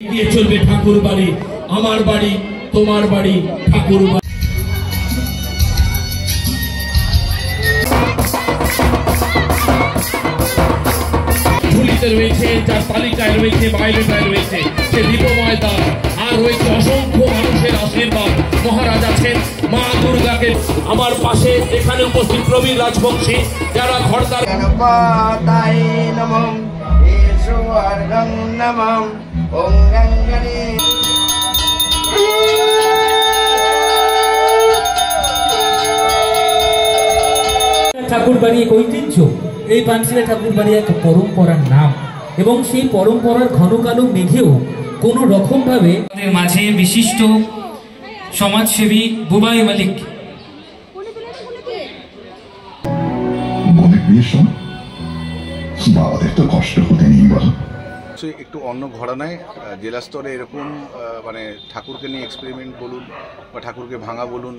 দিয়ে চলবে ঠাকুর বাড়ি, আমার বাড়ি, তোমার বাড়ি, ঠাকুর বাড়ি। ঝুলিতে রয়েছে, যার তালিকায় রয়েছে, বায়োডাটায় রয়েছে সে দীপময় দান, আর রয়েছে অসংখ্য মানুষের আশীর্বাদ। মহারাজ আছেন, মা দুর্গাকে। আমার পাশে এখানে উপস্থিত প্রবীর রাজবংশী, যারা ঘরদার। ঠাকুর বাড়ি এক ঐতিহ্য, এই পানশিলা ঠাকুর বাড়ি এক পরম্পরার নাম, এবং সেই পরম্পরার ঘন কালো মেঘেও কোনো রকম ভাবে মাঝে বিশিষ্ট সমাজসেবী বুবাই মালিক। বাবাদের তো কষ্ট হতে নেই বল। একটু অন্য ঘরানায় জেলা স্তরে এরকম মানে ঠাকুরকে নিয়ে এক্সপেরিমেন্ট বলুন বা ঠাকুরকে ভাঙা বলুন,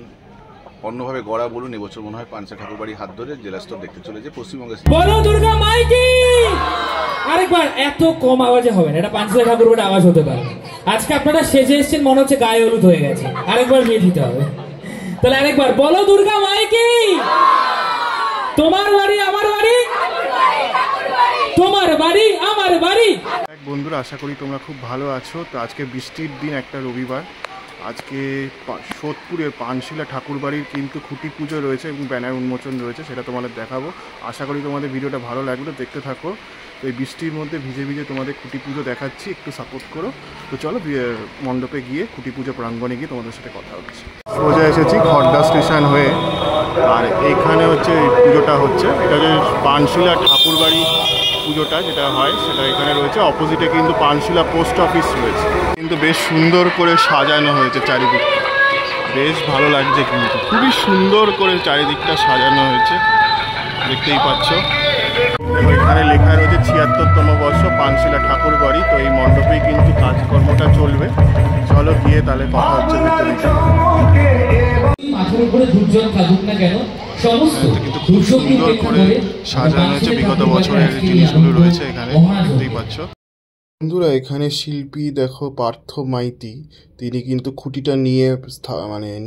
অন্যভাবে গড়া বলুন, এবছর মনে হয় পানশিলা ঠাকুর বাড়ির হাত ধরে জেলা স্তর দেখতে চলেছে পশ্চিমবঙ্গে। বলো দুর্গা মাইকি! আরেকবার, এত কম আওয়াজে হবে না, এটা পানশিলা ঠাকুর বাড়ির আওয়াজ হতে পারে। আজকে আপনারা সেজে এসছেন, মনে হচ্ছে গায়ে হলুদ হয়ে গেছে। আরেকবার মেয়ে দিতে হবে। তাহলে আরেকবার বলো দুর্গা মাইকি! তোমার বাড়ি আমার বাড়ি, তোমার বাড়ি আমার বাড়ি। বন্ধুরা, আশা করি তোমরা খুব ভালো আছো। তো আজকে বৃষ্টির দিন, একটা রবিবার। আজকে সোদপুরের পানশিলা ঠাকুরবাড়ির কিন্তু খুঁটি পুজো রয়েছে এবং ব্যানার উন্মোচন রয়েছে, সেটা তোমাদের দেখাবো। আশা করি তোমাদের ভিডিওটা ভালো লাগবে, দেখতে থাকো। তো এই বৃষ্টির মধ্যে ভিজে ভিজে তোমাদের খুঁটি পুজো দেখাচ্ছি, একটু সাপোর্ট করো। তো চলো মণ্ডপে গিয়ে, খুঁটি পুজো প্রাঙ্গণে গিয়ে তোমাদের সাথে কথা হচ্ছে। সোজা এসেছি খড়দা স্টেশন হয়ে, আর এখানে হচ্ছে পুজোটা হচ্ছে। এটা যে পানশিলা ঠাকুরবাড়ি পুজোটা যেটা হয় সেটা এখানে রয়েছে। অপোজিটে কিন্তু পানশিলা পোস্ট অফিস রয়েছে, কিন্তু বেশ সুন্দর করে সাজানো হয়েছে চারিদিকটা, বেশ ভালো লাগছে। কিন্তু খুবই সুন্দর করে চারিদিকটা সাজানো হয়েছে, দেখতেই পাচ্ছ। এখানে লেখা রয়েছে ৭৬তম বর্ষ পানশিলা ঠাকুর বাড়ি। তো এই মণ্ডপেই কিন্তু কাজকর্মটা চলবে। চলো গিয়ে তাহলে কথা হচ্ছে ভেতরে। মাথার উপরে দুর্যোগ থাকুক না কেন, সমস্ত কিন্তু খুব সুন্দর করে সাজানো হয়েছে, বিগত বছরের জিনিসগুলো রয়েছে এখানে, দেখতেই পাচ্ছ। বন্ধুরা, এখানে শিল্পী দেখো পার্থ মাইতি, তিনি কিন্তু খুঁটিটা নিয়ে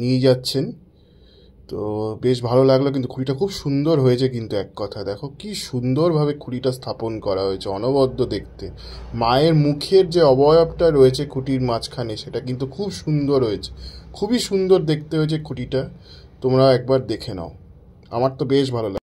নিয়ে যাচ্ছেন। তো বেশ ভালো লাগলো, কিন্তু খুঁটিটা খুব সুন্দর হয়েছে। কিন্তু এক কথা দেখো কি সুন্দরভাবে খুঁটিটা স্থাপন করা হয়েছে, অনবদ্য দেখতে। মায়ের মুখের যে অবয়বটা রয়েছে খুঁটির মাঝখানে, সেটা কিন্তু খুব সুন্দর হয়েছে, খুবই সুন্দর দেখতে হয়েছে খুঁটিটা। তোমরা একবার দেখে নাও, আমার তো বেশ ভালো লাগে।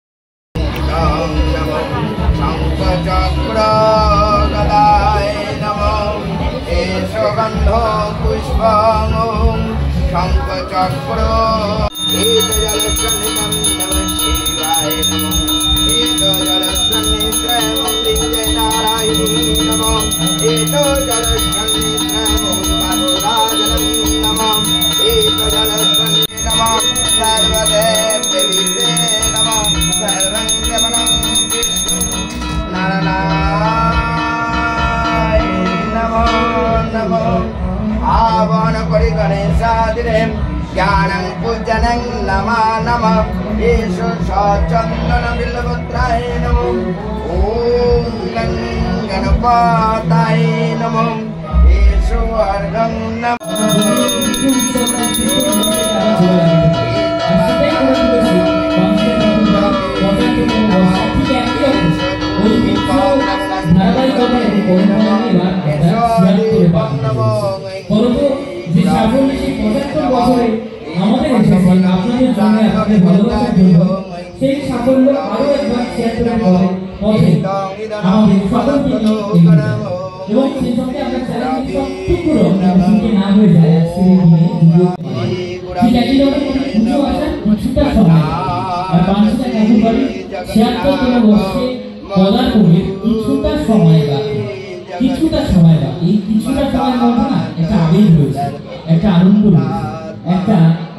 आवाहन करि गणेशादिरे ज्ञानं पूजनं नमः नमः येषु सचन्दन बिल्वपत्राय नमः ॐ गं गणपताय नमः येषु अर्घं नमः। আমাদের আপনাদের জন্য, আপনাদের ভালোবাসার জন্য সেই সাফল্য আরো একবার শেয়ার করে পথে আমাদের সকলকে এবং সেই সঙ্গে আমরা চ্যালেঞ্জ টুকরো না হয়ে যায় আজকের ঠিক একই রকম পুজো আসার কিছুটা সময়, আর পানশিলা ঠাকুর বাড়ি ৭৬তম বর্ষে পদার্পণের কিছুটা সময় বাকি, কিছুটা সময় বাকি। এই কিছুটা সময়ের মধ্যে না একটা আবেগ রয়েছে, একটা আনন্দ রয়েছে, একটা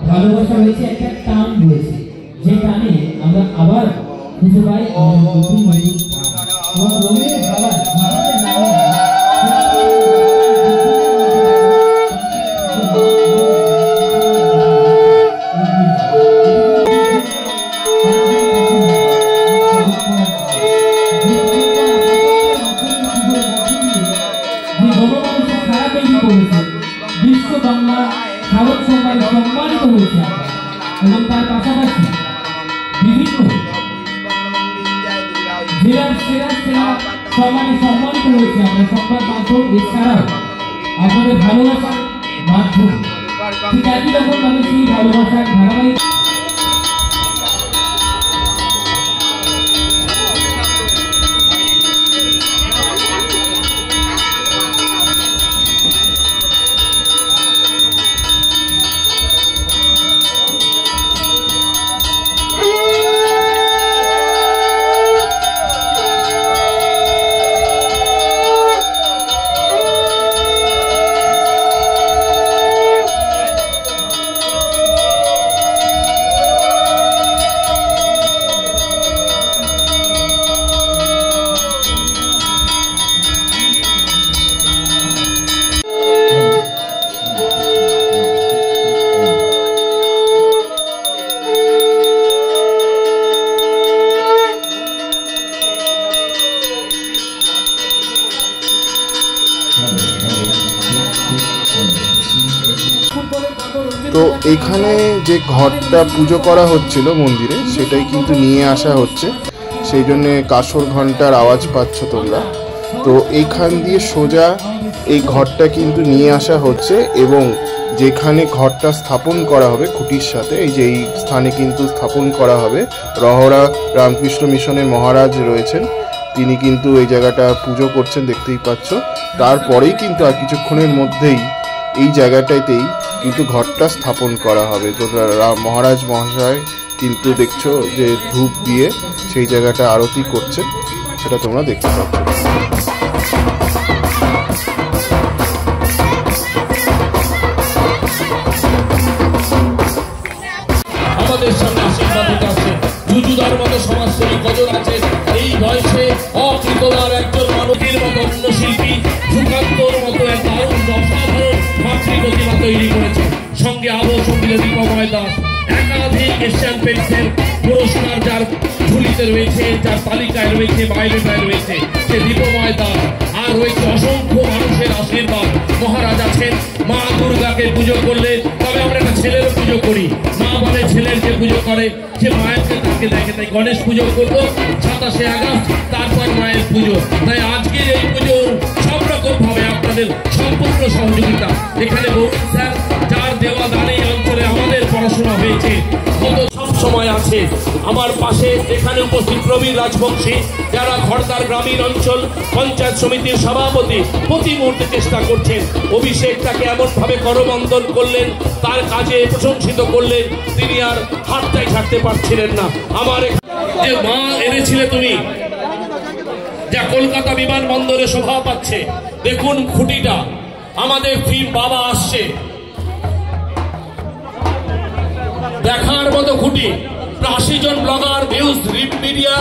ভালোবাসা রয়েছে, একটা টান রয়েছে, যে টানে আমরা আবার খুঁজে পাই আমাদের নতুন এবং রঙের আবার খারাপ করেছে, বিশ্ব বাংলা সাধক সম্মানে সম্মানিত হয়েছে এবং তার পাশাপাশি বিভিন্ন জেলার সেরা সেরা সম্মানে সম্মানিত হয়েছে আমরা সংবাদ মাধ্যম, এছাড়াও আপনাদের ভালোবাসার মাধ্যম ঠিক একই রকম ভাবে সেই ভালোবাসার ধারাবাহিক তো এখানে যে ঘরটা পুজো করা হচ্ছিল মন্দিরে সেটাই কিন্তু নিয়ে আসা হচ্ছে, সেই জন্যে কাসর ঘন্টার আওয়াজ পাচ্ছ তোমরা। তো এইখান দিয়ে সোজা এই ঘরটা কিন্তু নিয়ে আসা হচ্ছে এবং যেখানে ঘরটা স্থাপন করা হবে খুঁটির সাথে, এই যে এই স্থানে কিন্তু স্থাপন করা হবে, রহরা রামকৃষ্ণ মিশনের মহারাজ রয়েছেন, তিনি কিন্তু এই জায়গাটা পুজো করছেন দেখতেই পাচ্ছ। তারপরেই কিন্তু আর কিছুক্ষণের মধ্যেই এই জায়গাটাতেই কিন্তু ঘরটা স্থাপন করা হবে। তো মহারাজ মহাশয় কিন্তু দেখছো যে ধূপ দিয়ে সেই জায়গাটা আরতি করছে, সেটা তোমরা দেখতে পাচ্ছ। আমাদের সামনে আশীর্বাদ দিতে আসছে জুজুদার মতো সমাজসেবী কজন আছে এই বয়সে, অকৃতদার একজন মানবীর মতো অন্য শিল্পী সুকান্তর মতো এক দারুণ অসাধারণ মাতৃপ্রতিমা তৈরি করেছে। সঙ্গে আবহ সঙ্গীত দীপময় দাস, একাধিক এশিয়ান পেন্টসের পুরস্কার যার ঝুলিতে রয়েছে, যার তালিকায় রয়েছে, বায়োডেটায় রয়েছে, সে দীপময় দাস। আর রয়েছে অসংখ্য মানুষের আশীর্বাদ। মহারাজ আছেন, মা দুর্গাকে পুজো করলে তবে আমরা একটা ছেলেরও পুজো করি, মা বলে ছেলের যে পুজো করে সে মায়েরকে তাকে দেখে, তাই গণেশ পুজো করবো 27শে আগস্ট, তারপর মায়ের পুজো। তাই আজকে এই পুজোর সব রকম ভাবে আপনাদের সম্পূর্ণ সহযোগিতা। এখানে বরুণ স্যার যার দেওয়া দান এই অঞ্চলে আমাদের পড়াশোনা হয়েছে, সব সময় আছে আমার পাশে। এখানে উপস্থিত প্রবীর রাজবংশী, যারা খড়দার গ্রামীণ অঞ্চল পঞ্চায়েত সমিতির সভাপতি, প্রতি মুহূর্তে চেষ্টা করছেন। অভিষেক তাকে এমন ভাবে করবন্দন করলেন, তার কাজে প্রশংসিত করলেন, তিনি আর হাতটাই ছাড়তে পারছিলেন না। আমার যে মা এনেছিলে তুমি, যা কলকাতা বিমানবন্দরে শোভা পাচ্ছে, দেখুন খুঁটিটা আমাদের থিম বাবা আসছে, দেখার মতো খুঁটি। 80 জন ব্লগার, নিউজ মিডিয়া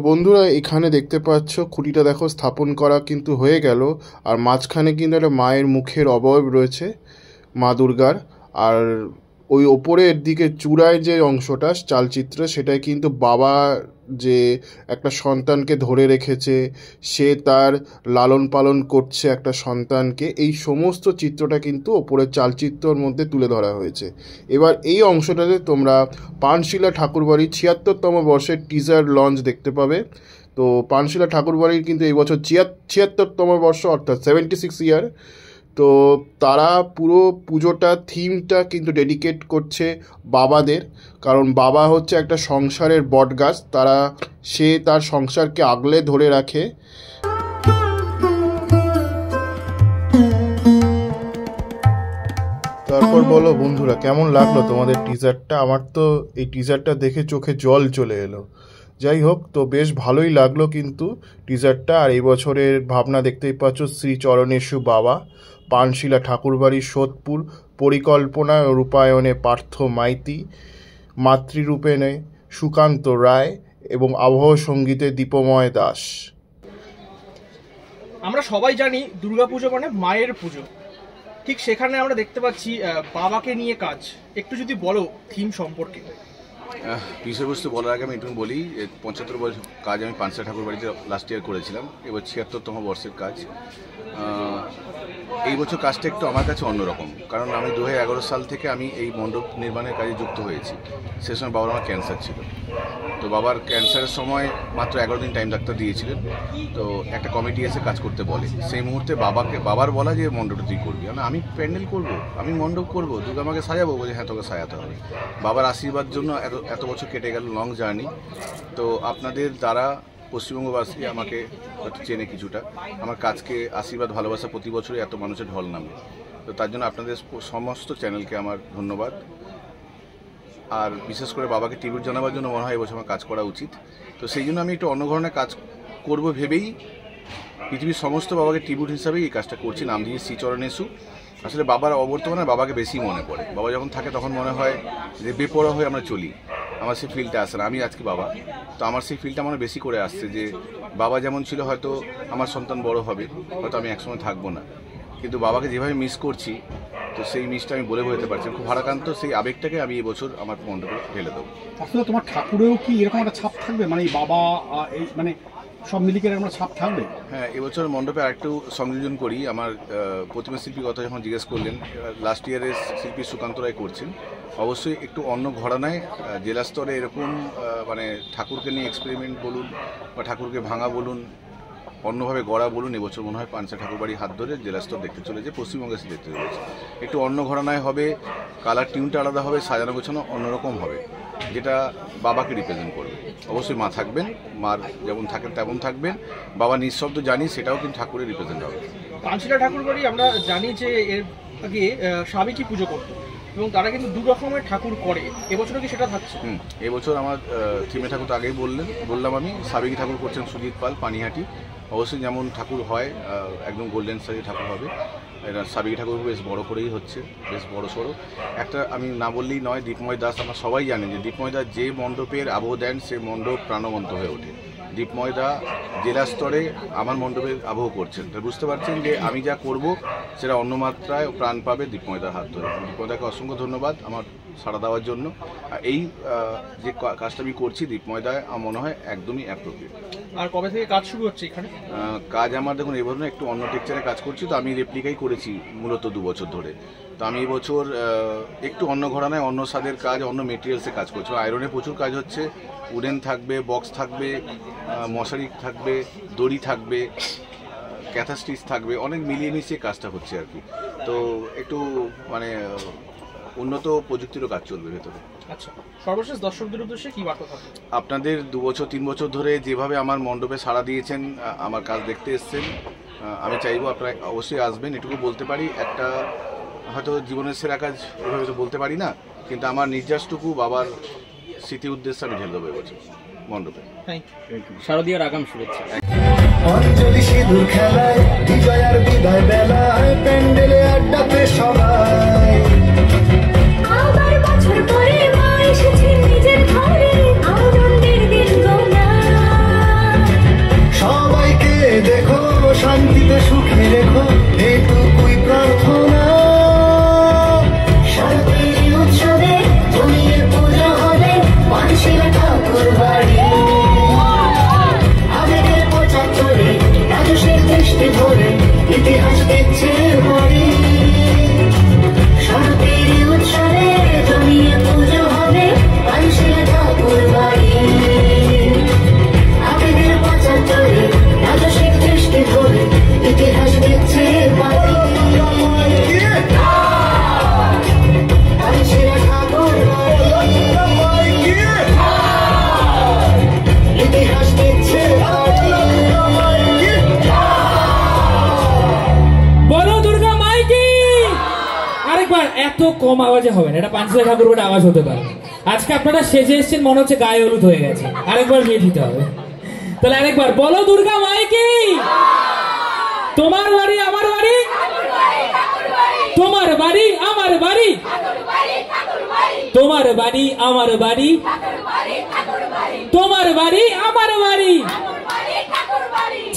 বন্ধুরা এখানে দেখতে পাচ্ছ খুঁটিটা দেখো স্থাপন করা কিন্তু হয়ে গেল, আর মাঝখানে কিন্তু একটা মায়ের মুখের অবয়ব রয়েছে মা দুর্গার, আর ওই ওপরের দিকে চূড়ায় যে অংশটা চালচিত্র, সেটাই কিন্তু বাবা যে একটা সন্তানকে ধরে রেখেছে, সে তার লালন পালন করছে একটা সন্তানকে, এই সমস্ত চিত্রটা কিন্তু ওপরের চালচিত্রর মধ্যে তুলে ধরা হয়েছে। এবার এই অংশটাতে তোমরা পানশিলা ঠাকুরবাড়ির ৭৬তম বর্ষের টিজার লঞ্চ দেখতে পাবে। তো পানশিলা ঠাকুরবাড়ির কিন্তু এই বছর ৭৬তম বর্ষ, অর্থাৎ 76 ইয়ার। তো তারা পুরো পুজোটা থিমটা কিন্তু ডেডিকেট করছে বাবাদের, কারণ বাবা হচ্ছে একটা সংসারের বটগাছ, সে তার সংসারকে আগলে ধরে রাখে। তারপর বলো বন্ধুরা কেমন লাগলো তোমাদের টিজারটা? আমার তো এই টিজারটা দেখে চোখে জল চলে এলো। যাই হোক, তো বেশ ভালোই লাগলো কিন্তু টিজারটা। আর এই বছরের ভাবনা দেখতেই পাচ্ছ, শ্রী চরণেশু বাবা, পানশিলা ঠাকুরবাড়ি সোদপুর, পরিকল্পনা রূপায়ণে পার্থ মাইতি, মাতৃরূপেণে সুকান্ত রায় এবং আবহ সঙ্গীতে দীপময় দাস। আমরা সবাই জানি দুর্গাপুজো মানে মায়ের পুজো, ঠিক সেখানে আমরা দেখতে পাচ্ছি বাবাকে নিয়ে কাজ। একটু যদি বলো থিম সম্পর্কে। বিষয়বস্তু বলার আগে আমি একটু বলি, 75 বছর কাজ আমি পানশিলা ঠাকুর বাড়িতে লাস্ট ইয়ার করেছিলাম, এবার 76তম বর্ষের কাজ। এই বছর কাজটা একটু আমার কাছে অন্যরকম, কারণ আমি 2011 সাল থেকে আমি এই মণ্ডপ নির্মাণের কাজে যুক্ত হয়েছি। সে সময় বাবার আমার ক্যান্সার ছিল, তো বাবার ক্যান্সারের সময় মাত্র 11 দিন টাইম ডাক্তার দিয়েছিলেন। তো একটা কমিটি এসে কাজ করতে বলে, সেই মুহূর্তে বাবার বলা যে মণ্ডপটা তুই করবি, আমি প্যান্ডেল করব, আমি মণ্ডপ করব, দুর্গা আমাকে সাজাবো, বলে হ্যাঁ তোকে সাজাতে হবে। বাবার আশীর্বাদ জন্য এত বছর কেটে গেল, লং জার্নি। তো আপনাদের দ্বারা পশ্চিমবঙ্গবাসী আমাকে চেনে কিছুটা, আমার কাজকে আশীর্বাদ ভালোবাসা প্রতি বছরই এত মানুষের ঢল নামে। তো তার জন্য আপনাদের সমস্ত চ্যানেলকে আমার ধন্যবাদ। আর বিশেষ করে বাবাকে ট্রিবিউট জানাবার জন্য মনে হয় এবছর আমার কাজ করা উচিত। তো সেই জন্য আমি একটু অন্য ধরনের কাজ করব ভেবেই পৃথিবীর সমস্ত বাবাকে ট্রিবিউট হিসাবেই এই কাজটা করছি, নাম দিয়ে শ্রীচরণেশু। আসলে বাবার অবর্তমানে বাবাকে বেশি মনে পড়ে, বাবা যখন থাকে তখন মনে হয় যে বেপরোয়া হয়ে আমরা চলি, আমার সেই ফিলটা আসে না। আমি আজকে বাবা, তো আমার সেই ফিলটা আমার বেশি করে আসছে যে বাবা যেমন ছিল, হয়তো আমার সন্তান বড় হবে, হয়তো আমি একসময় থাকবো না, কিন্তু বাবাকে যেভাবে মিস করছি, তো সেই মিসটা আমি বলে বোঝাতে পারছি। খুব ভারাক্রান্ত, সেই আবেগটাকে আমি এবছর আমার মণ্ডপে ফেলে দেবো। আসলে তোমার ঠাকুরেও কি এরকম একটা ছাপ থাকবে, মানে বাবা এই মানে সব মিলিকে এরকম ছাপ থাকবে? হ্যাঁ, এবছর মণ্ডপে আরেকটু সংযোজন করি। আমার প্রতিমা শিল্পীর কথা যখন জিজ্ঞেস করলেন, লাস্ট ইয়ারের শিল্পী সুকান্ত রায় করছেন, অবশ্যই একটু অন্য ঘরানায় জেলা স্তরে এরকম মানে ঠাকুরকে নিয়ে এক্সপেরিমেন্ট বলুন বা ঠাকুরকে ভাঙা বলুন, অন্যভাবে গড়া বলুন, এবছর মনে হয় পানশিলা ঠাকুর বাড়ির হাত ধরে জেলা স্তর দেখতে চলেছে, পশ্চিমবঙ্গে সে দেখতে চলেছে। একটু অন্য ঘরানায় হবে, কালার টিউনটা আলাদা হবে, সাজানো গোছানো অন্যরকম হবে, যেটা বাবাকে রিপ্রেজেন্ট করবে। অবশ্যই মা থাকবেন, মার যেমন থাকেন তেমন থাকবেন, বাবা নিঃশব্দ জানি সেটাও কিন্তু ঠাকুরের রিপ্রেজেন্ট হবে। পানশিলা ঠাকুর বাড়ি আমরা জানি যে এর আগে সাবেকি পুজো করতো এবং তারা কিন্তু দু রকমের ঠাকুর করে, এবছরও কি সেটা থাকছে? এবছর আমার থিমে ঠাকুর তো আগেই বললাম আমি, সাবেকি ঠাকুর করছেন সুজিত পাল, পানিহাটি। অবশ্যই যেমন ঠাকুর হয় একদম গোল্ডেন সাইজে ঠাকুর হবে, এটা সাবেকি ঠাকুর বেশ বড় করেই হচ্ছে, বেশ বড় সড়ো। একটা আমি না বললেই নয়, দীপময় দাস, আমরা সবাই জানি যে দীপময় দাস যে মণ্ডপের আবহ দেন সে মণ্ডপ প্রাণবন্ত হয়ে ওঠে। দীপময় দা জেলা স্তরে আমার মণ্ডপে আবহ করছেন, তো বুঝতে পারছেন যে আমি যা করব সেটা অন্য মাত্রায় প্রাণ পাবে দীপময়দার হাত ধরে। দীপময়দাকে অসংখ্য ধন্যবাদ আমার সাড়া দেওয়ার জন্য। এই যে কাজটা আমি করছি দীপময়দা আমার মনে হয় একদমই অ্যাপ্রোপ্রিয়েট। আর কবে থেকে কাজ শুরু হচ্ছে এখানে? কাজ আমার দেখুন এবার একটু অন্য টেক্সচারে কাজ করছি, তো আমি রেপ্লিকাই করেছি মূলত 2 বছর ধরে। তো আমি এবছর একটু অন্য ঘরানায়, অন্য স্বাদের কাজ, অন্য মেটেরিয়ালসে কাজ করছি। আয়রনে প্রচুর কাজ হচ্ছে, উডেন থাকবে, বক্স থাকবে, মশারি থাকবে, দড়ি থাকবে, ক্যাথা স্টিচ থাকবে, অনেক মিলিয়ে মিশিয়ে কাজটা হচ্ছে আর কি। তো একটু মানে উন্নত প্রযুক্তিরও কাজ চলবে ভেতরে। আচ্ছা, সর্বশেষ দর্শকদের উদ্দেশ্যে কি বার্তা থাকবে? আপনাদের 2 বছর 3 বছর ধরে যেভাবে আমার মণ্ডপে সাড়া দিয়েছেন, আমার কাজ দেখতে এসছেন, আমি চাইবো আপনারা অবশ্যই আসবেন। এটুকু বলতে পারি, একটা হয়তো জীবনের সেরা কাজ এভাবে তো বলতে পারি না, কিন্তু আমার নির্যাসটুকু বাবার স্মৃতি উদ্দেশ্যে আমি ঢেলে দেবো এবছর মণ্ডপে। শারদীয়ার আগাম শুভেচ্ছা। অঞ্জলি সিঁদুর খেলায়, বিজয়ার বিদায় বেলায়, প্যান্ডেলে আড্ডাতে সবাই। আবার বছর পরে মা এসেছে নিজের ঘরে, আনন্দের দিন গোনা। সবাইকে দেখো, শান্তিতে সুখে রেখো, এটুকুই প্রার্থনা। শারদীয় উৎসবে জমিয়ে পুজো হবে পানশিলা ঠাকুর বাড়ি। আবেগের 75-এ রাজসের দৃষ্টি ধরে ইতিহাস দেখছে বাড়ি। শারদীয় উৎসবে জমিয়ে পুজো হবে পানশিলা ঠাকুর বাড়ি। আবেগের 75-এ রাজসের দৃষ্টি ধরে ইতিহাস দেখছে বাড়ি। পানশিলা ঠাকুর বাড়ি, ইতিহাস দেখছে বাড়ি। বলো দুর্গা মাইকি। আরেকবার, এত কম আওয়াজে হবে না, এটা পানশিলা ঠাকুর বাড়ির আওয়াজ হতে পারে। আজকে আপনারা সেজে এসছেন, মনে হচ্ছে গায়ে হলুদ হয়ে গেছে, আরেকবার নিয়ে দিতে হবে। তাহলে আরেকবার বলো দুর্গা মাইকি। তোমার বাড়ি আমার বাড়ি, তোমার বাড়ি আমার বাড়ি, তোমার বাড়ি আমার বাড়ি, তোমার বাড়ি আমার বাড়ি।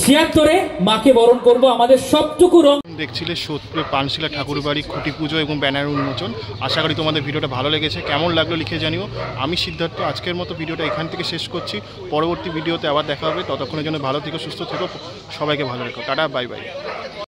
76-এ মাকে বরণ করব আমাদের সবটুকু রং। দেখছিলে সোদপুরে পানশিলা ঠাকুরবাড়ি খুঁটি পুজো এবং ব্যানার উন্মোচন। আশা করি তোমাদের ভিডিওটা ভালো লেগেছে, কেমন লাগলো লিখে জানিও। আমি সিদ্ধার্থ আজকের মতো ভিডিওটা এখান থেকে শেষ করছি, পরবর্তী ভিডিওতে আবার দেখা হবে। ততক্ষণের জন্য ভালো থেকো, সুস্থ থেকো, সবাইকে ভালো রেখো, টাটা, বাই বাই।